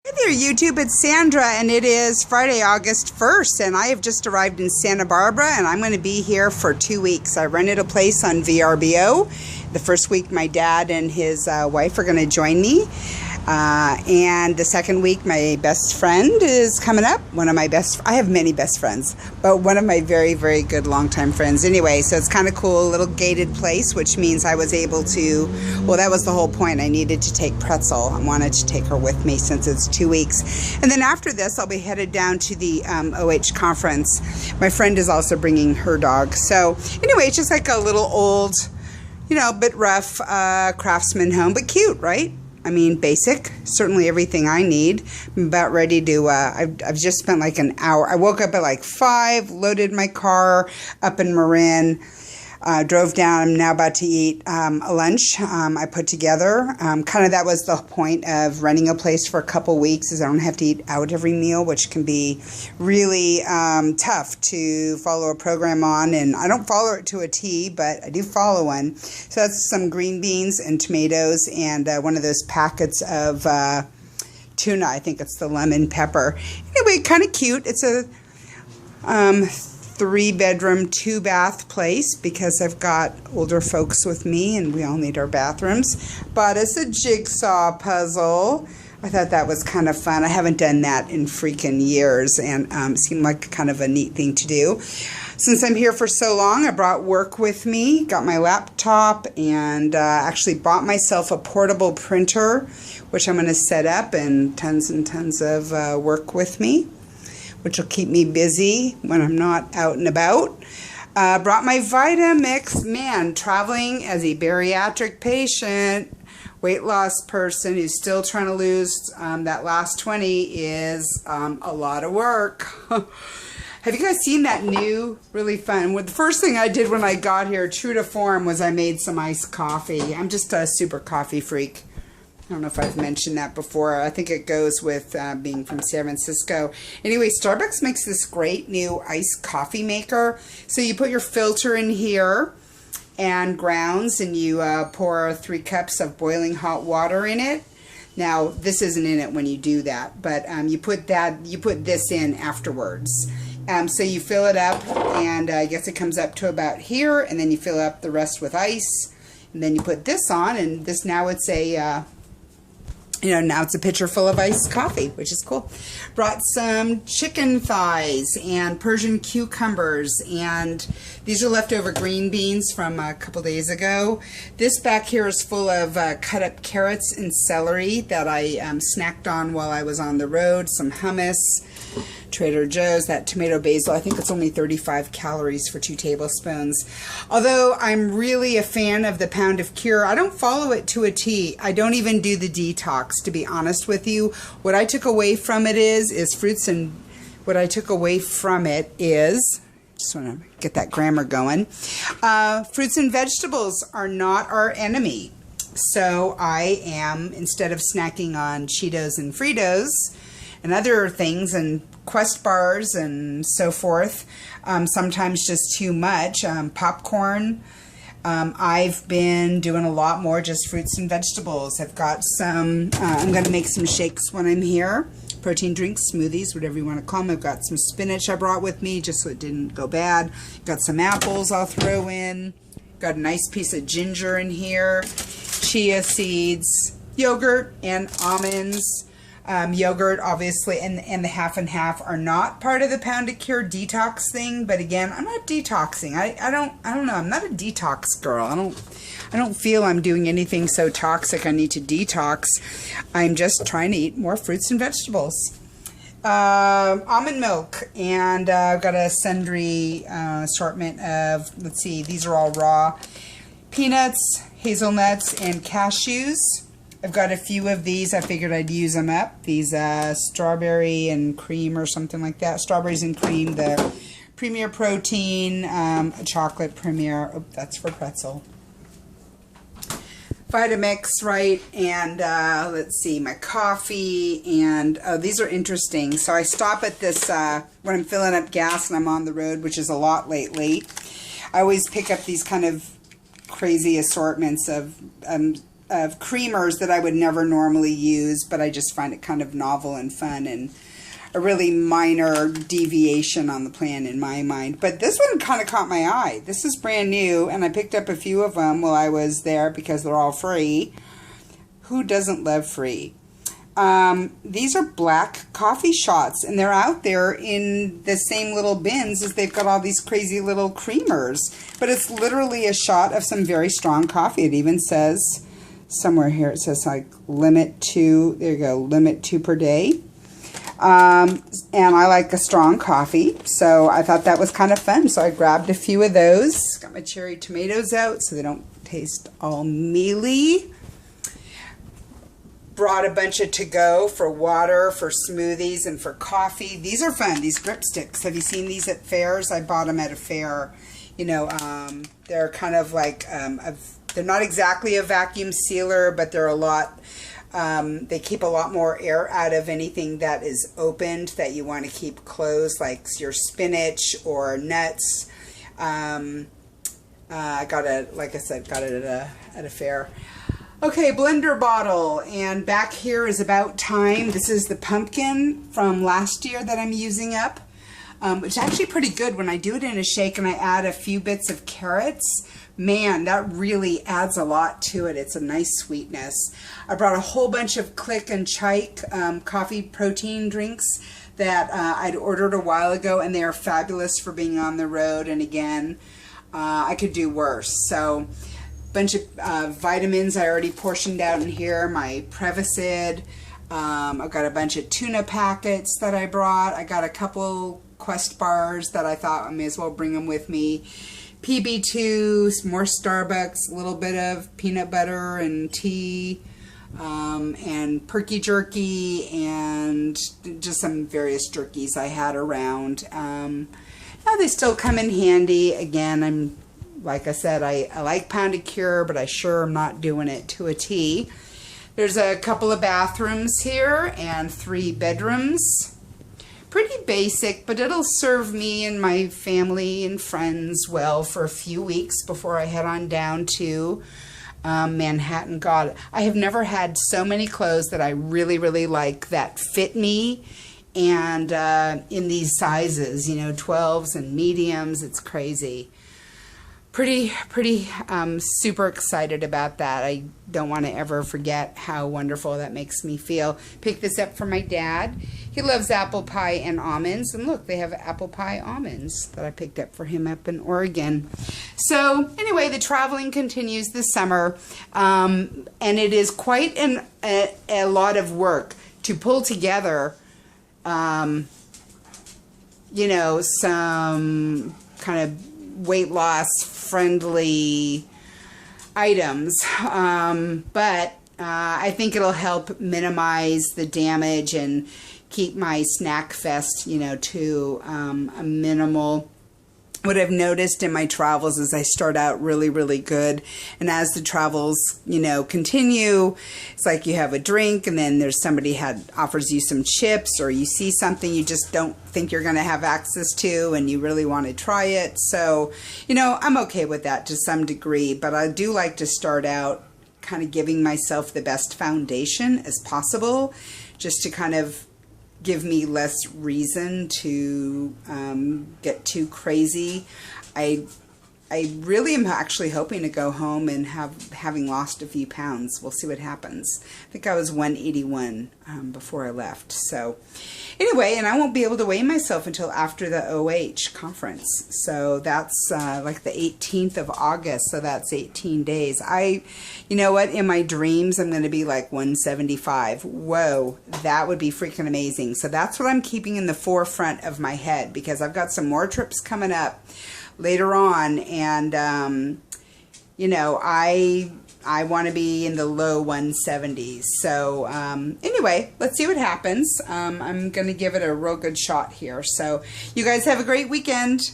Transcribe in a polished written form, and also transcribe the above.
Hey there YouTube, it's Sandra and it is Friday, August 1st and I have just arrived in Santa Barbara and I'm going to be here for 2 weeks. I rented a place on VRBO. The first week my dad and his wife are going to join me. And the second week my best friend is coming up. I have many best friends, but one of my very, very good longtime friends anyway. So it's kind of cool, a little gated place, which means I was able to, well, that was the whole point. I needed to take Pretzel. I wanted to take her with me since it's 2 weeks. And then after this, I'll be headed down to the OH conference. My friend is also bringing her dog. So anyway, it's just like a little old, bit rough craftsman home, but cute, right? I mean, basic, certainly everything I need. I'm about ready to, I've just spent like an hour. I woke up at like 5, loaded my car up in Marin, drove down. I'm now about to eat a lunch I put together. Kind of that was the point of renting a place for a couple weeks, is I don't have to eat out every meal, which can be really tough to follow a program on. And I don't follow it to a T, but I do follow one. So that's some green beans and tomatoes and one of those packets of tuna. I think it's the lemon pepper. Anyway, kind of cute. It's a 3-bedroom, 2-bath place because I've got older folks with me and we all need our bathrooms. Bought us a jigsaw puzzle. I thought that was kind of fun. I haven't done that in freaking years and seemed like kind of a neat thing to do. Since I'm here for so long, I brought work with me, got my laptop, and actually bought myself a portable printer, which I'm going to set up, and tons of work with me, which will keep me busy when I'm not out and about. Brought my Vitamix. Man, traveling as a bariatric patient, weight loss person who's still trying to lose that last 20 is a lot of work. Have you guys seen that new, really fun? Well, the first thing I did when I got here, true to form, was I made some iced coffee. I'm just a super coffee freak. I don't know if I've mentioned that before. I think it goes with being from San Francisco. Anyway, Starbucks makes this great new iced coffee maker. So you put your filter in here and grounds, and you pour 3 cups of boiling hot water in it. Now, this isn't in it when you do that, but you put this in afterwards. So you fill it up, and I guess it comes up to about here, and then you fill up the rest with ice, and then you put this on, and this now it's a now it's a pitcher full of iced coffee, which is cool. Brought some chicken thighs and Persian cucumbers, and these are leftover green beans from a couple days ago. This back here is full of cut up carrots and celery that I snacked on while I was on the road. Some hummus, Trader Joe's, that tomato basil. I think it's only 35 calories for 2 tablespoons. Although I'm really a fan of the Pound of Cure, I don't follow it to a T. I don't even do the detox, to be honest with you. What I took away from it is fruits, and what I took away from it is, just want to get that grammar going, fruits and vegetables are not our enemy. So I am, instead of snacking on Cheetos and Fritos and other things and Quest bars and so forth, sometimes just too much, popcorn, I've been doing a lot more just fruits and vegetables. I've got some, I'm going to make some shakes when I'm here, protein drinks, smoothies, whatever you want to call them. I've got some spinach I brought with me just so it didn't go bad. Got some apples I'll throw in. Got a nice piece of ginger in here, chia seeds, yogurt, and almonds. Yogurt, obviously, and the half and half are not part of the Pound of Cure detox thing. But again, I'm not detoxing. I don't know. I'm not a detox girl. I don't feel I'm doing anything so toxic I need to detox. I'm just trying to eat more fruits and vegetables. Almond milk, and I've got a sundry assortment of, let's see, these are all raw peanuts, hazelnuts, and cashews. I've got a few of these. I figured I'd use them up. These strawberry and cream or something like that. Strawberries and cream, the Premier Protein, chocolate Premier. Oh, that's for Pretzel. Vitamix, right? And let's see, my coffee. And these are interesting. So I stop at this when I'm filling up gas and I'm on the road, which is a lot lately. I always pick up these kind of crazy assortments of creamers that I would never normally use, but I just find it kind of novel and fun and a really minor deviation on the plan in my mind. But this one kind of caught my eye. This is brand new, and I picked up a few of them while I was there because they're all free. Who doesn't love free? These are black coffee shots, and they're out there in the same little bins as they've got all these crazy little creamers. But it's literally a shot of some very strong coffee. It even says somewhere here, it says like limit 2, there you go, limit 2 per day. And I like a strong coffee, so I thought that was kind of fun. So I grabbed a few of those. Got my cherry tomatoes out so they don't taste all mealy. Brought a bunch of to-go for water, for smoothies, and for coffee. These are fun, these grip sticks. Have you seen these at fairs? I bought them at a fair. You know, they're kind of like, they're not exactly a vacuum sealer, but they're a lot, they keep a lot more air out of anything that is opened that you want to keep closed, like your spinach or nuts. I got it, like I said, got it at a fair. Okay, blender bottle, and back here is About Time. This is the pumpkin from last year that I'm using up. It's actually pretty good when I do it in a shake and I add a few bits of carrots. Man, that really adds a lot to it. It's a nice sweetness. I brought a whole bunch of Click and Chike coffee protein drinks that I'd ordered a while ago, and they are fabulous for being on the road. And again, I could do worse. So, bunch of vitamins I already portioned out in here. My Prevacid. I've got a bunch of tuna packets that I brought. I got a couple Quest bars that I thought I may as well bring them with me. PB2, more Starbucks, a little bit of peanut butter and tea, and Perky Jerky, and just some various jerkies I had around. Now they still come in handy. Again, like I said, I like Pounded Cure, but I sure am not doing it to a T. There's a couple of bathrooms here and 3 bedrooms. Pretty basic, but it'll serve me and my family and friends well for a few weeks before I head on down to Manhattan. God, I have never had so many clothes that I really, really like that fit me, and in these sizes, you know, 12s and mediums. It's crazy. Pretty super excited about that. I don't want to ever forget how wonderful that makes me feel. Picked this up for my dad. He loves apple pie and almonds. And look, they have apple pie almonds that I picked up for him up in Oregon. So anyway, the traveling continues this summer. And it is quite a lot of work to pull together, you know, some kind of weight loss friendly items, but I think it'll help minimize the damage and keep my snack fest, you know, to a minimal. What I've noticed in my travels is I start out really, really good, and as the travels, you know, continue, it's like you have a drink, and then there's somebody offers you some chips, or you see something you just don't think you're going to have access to, and you really want to try it. So, you know, I'm okay with that to some degree, but I do like to start out kind of giving myself the best foundation as possible, just to kind of give me less reason to get too crazy. I really am actually hoping to go home and having lost a few pounds. We'll see what happens. I think I was 181 before I left. So anyway, and I won't be able to weigh myself until after the OH conference. So that's like the 18th of August. So that's 18 days. You know what? In my dreams, I'm going to be like 175. Whoa, that would be freaking amazing. So that's what I'm keeping in the forefront of my head, because I've got some more trips coming up later on, and you know, I want to be in the low 170s. So anyway, let's see what happens. I'm going to give it a real good shot here. So you guys have a great weekend.